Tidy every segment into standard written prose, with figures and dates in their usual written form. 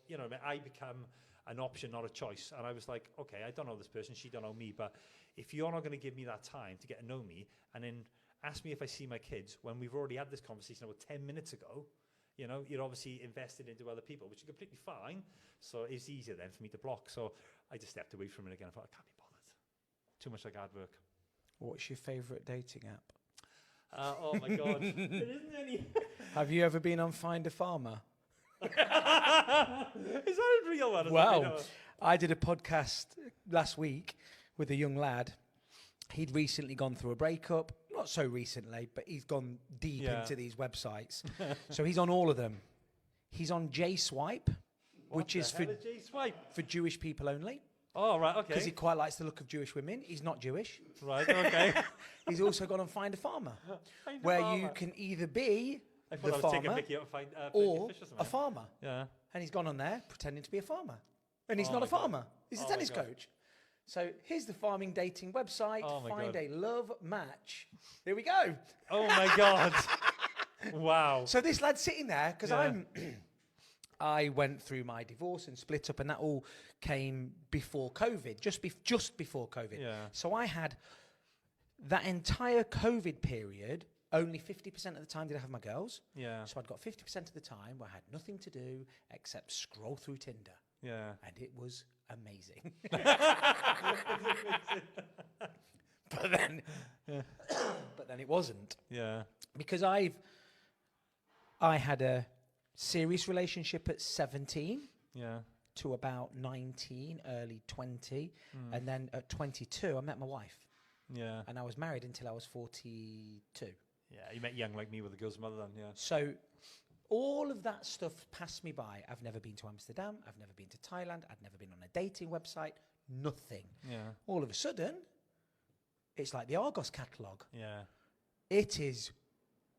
You know, I become an option, not a choice. And I was like, okay, I don't know this person, she don't know me, but if you're not going to give me that time to get to know me and then ask me if I see my kids when we've already had this conversation about 10 minutes ago, you know, you're obviously invested into other people, which is completely fine. So it's easier then for me to block. So I just stepped away from it again. I thought, I can't be bothered. Too much like hard work. What's your favourite dating app? Oh my God. There isn't any. Have you ever been on Find a Farmer? Is that a real one? Well, I did a podcast last week with a young lad. He'd recently gone through a breakup. Not so recently, but he's gone deep into these websites. So he's on all of them. He's on J-Swipe, which is for Jewish people only. Oh, right, okay. Because he quite likes the look of Jewish women. He's not Jewish. Right, okay. He's also gone on Find a Farmer, you can either be the farmer or a farmer. Yeah. And he's gone on there pretending to be a farmer. And he's not a farmer. He's a tennis coach. So here's the farming dating website. Find a love match. Here we go. Oh, my God. Wow. So this lad's sitting there because I went through my divorce and split up, and that all came before COVID, just before COVID. Yeah. So I had that entire COVID period. Only 50% of the time did I have my girls. Yeah. So I'd got 50% of the time where I had nothing to do except scroll through Tinder. Yeah. And it was amazing. But then it wasn't. Yeah. Because I had a serious relationship at 17. Yeah. To about 19, early 20. And then at 22, I met my wife. Yeah. And I was married until I was 42. Yeah, you met young like me with a girl's mother then, yeah. So all of that stuff passed me by. I've never been to Amsterdam. I've never been to Thailand. I've never been on a dating website. Nothing. Yeah. All of a sudden, it's like the Argos catalogue. Yeah. It is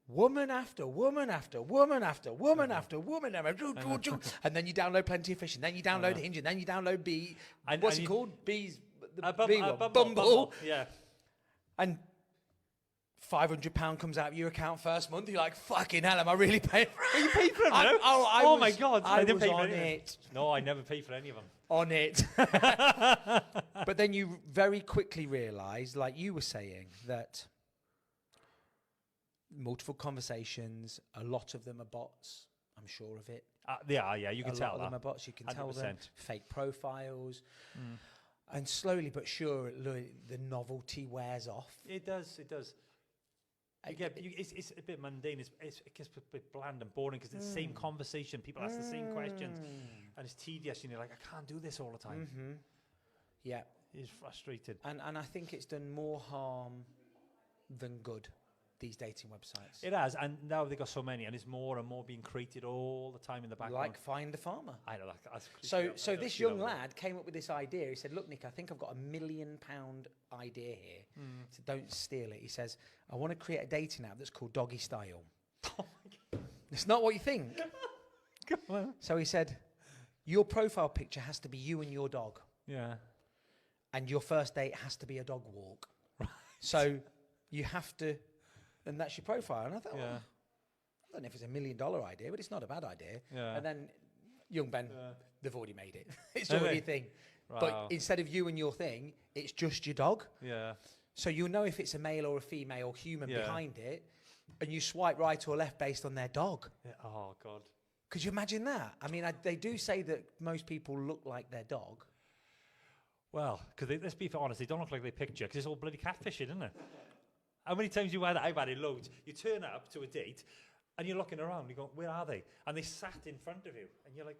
woman after woman after woman after woman after woman. And then you download Plenty of Fish, and then you download Hinge, and then you download what's it called? Bumble. Yeah. And £500 comes out of your account first month. You're like, fucking hell, am I really paying for it? Well, you paid for it, no? Oh my God. I didn't was pay for on it. No, I never paid for any of them. On it. But then you very quickly realise, like you were saying, that multiple conversations, a lot of them are bots. I'm sure of it. Yeah, you can tell A lot of them are bots. You can tell them. Fake profiles. And slowly but surely, the novelty wears off. It does. It's a bit mundane. It gets a bit bland and boring because it's the same conversation. People ask the same questions, and it's tedious. And you're like, I can't do this all the time. Yeah, it's frustrated. And I think it's done more harm than good. These dating websites. It has, and now they've got so many, and it's more and more being created all the time in the background. Like Find a Farmer. I know that. So this young lad came up with this idea. He said, "Look, Nick, I think I've got £1 million idea here. So don't steal it." He says, "I want to create a dating app that's called Doggy Style." Oh my God. It's not what you think. Come on. So he said, "Your profile picture has to be you and your dog. Yeah. And your first date has to be a dog walk. Right. So you have to." And that's your profile. And I thought, well, I don't know if it's $1 million idea, but it's not a bad idea. Yeah. And then young Ben, they've already made it. It's already a thing. Wow. But instead of you and your thing, it's just your dog. Yeah. So you'll know if it's a male or a female human behind it, and you swipe right or left based on their dog. Yeah. Oh, God. Could you imagine that? I mean, they do say that most people look like their dog. Well, because let's be honest, they don't look like they picture, because it's all bloody catfishing, isn't it? How many times you had that? I've had it loads. You turn up to a date, and you're looking around, you go, where are they? And they sat in front of you, and you're like,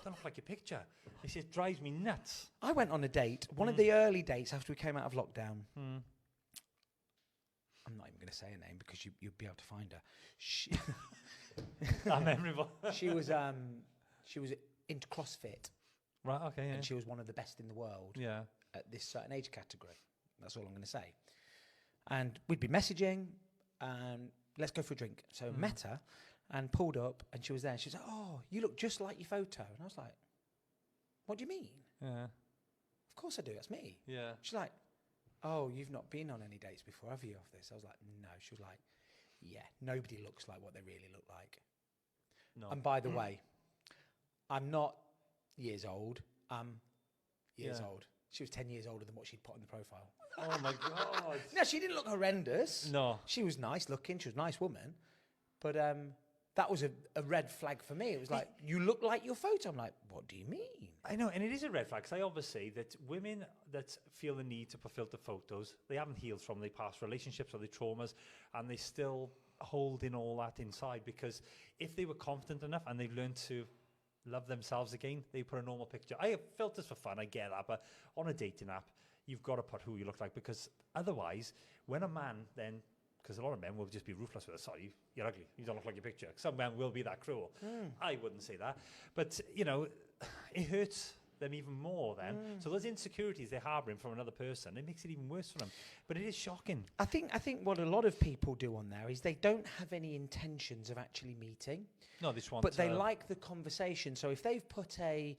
don't look like your picture. It drives me nuts. I went on a date, one of the early dates after we came out of lockdown. I'm not even going to say her name because you'll be able to find her. Memorable. She was into CrossFit. Right, okay, yeah. And she was one of the best in the world at this certain age category. That's all I'm going to say. And we'd be messaging, and let's go for a drink. So met her and pulled up, and she was there. And she was like, "Oh, you look just like your photo." And I was like, "What do you mean?" Yeah. Of course I do. That's me. Yeah. She's like, "Oh, you've not been on any dates before, have you, of this?" I was like, "No." She was like, "Yeah, nobody looks like what they really look like." No. And by the way, I'm not years old. Years old. She was 10 years older than what she'd put on the profile. Oh my God. No, she didn't look horrendous. No. She was nice looking. She was a nice woman. But that was a red flag for me. It was like, you look like your photo. I'm like, what do you mean? I know, and it is a red flag, because I always say that women that feel the need to put filter photos, they haven't healed from their past relationships or their traumas, and they still hold in all that inside, because if they were confident enough and they learned to love themselves again, they put a normal picture. I have filters for fun, I get that, but on a dating app, you've got to put who you look like, because otherwise, when a man then, because a lot of men will just be ruthless with us, sorry, you're ugly, you don't look like your picture. Some men will be that cruel. I wouldn't say that. But, you know, it hurts them even more then. So those insecurities they're harboring from another person, it makes it even worse for them. But it is shocking. I think what a lot of people do on there is they don't have any intentions of actually meeting. No, they just want but they like the conversation. So if they've put a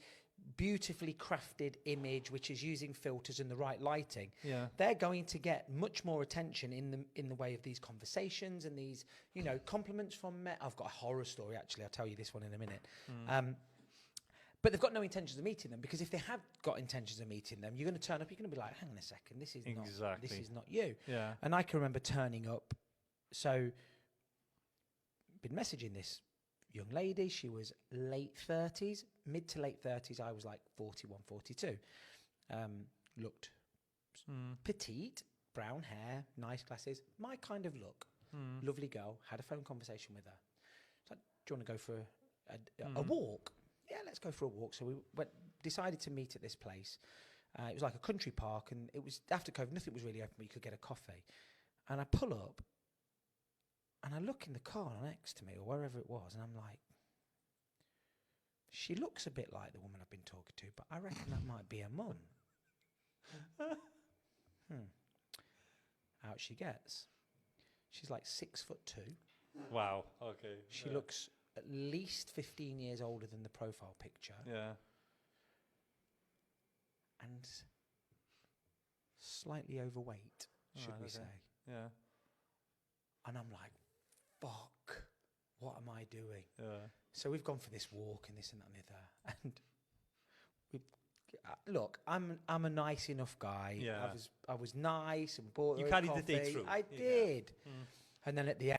beautifully crafted image which is using filters and the right lighting, they're going to get much more attention in the way of these conversations and these, you know, compliments from men. I've got a horror story, actually. I'll tell you this one in a minute. But they've got no intentions of meeting them, because if they have got intentions of meeting them, you're going to turn up, you're going to be like, hang on a second, this is not you. Yeah. And I can remember turning up. So been messaging this young lady. She was late 30s, mid to late 30s. I was like 41, 42. Looked petite, brown hair, nice glasses, my kind of look. Lovely girl. Had a phone conversation with her. It's like, do you want to go for a walk? Yeah, let's go for a walk. So we decided to meet at this place. It was like a country park, and it was after COVID, nothing was really open, but you could get a coffee. And I pull up, and I look in the car next to me, or wherever it was, and I'm like, she looks a bit like the woman I've been talking to, but I reckon that might be her mum. Out she gets. She's like 6'2". Wow. Okay. She looks at least 15 years older than the profile picture. Yeah. And slightly overweight, should we say. Yeah. And I'm like, fuck, what am I doing? Yeah. So we've gone for this walk and this and that and the other. And look, I'm a nice enough guy. Yeah. I was nice and bought her You a carried the coffee. date through. I did. And then at the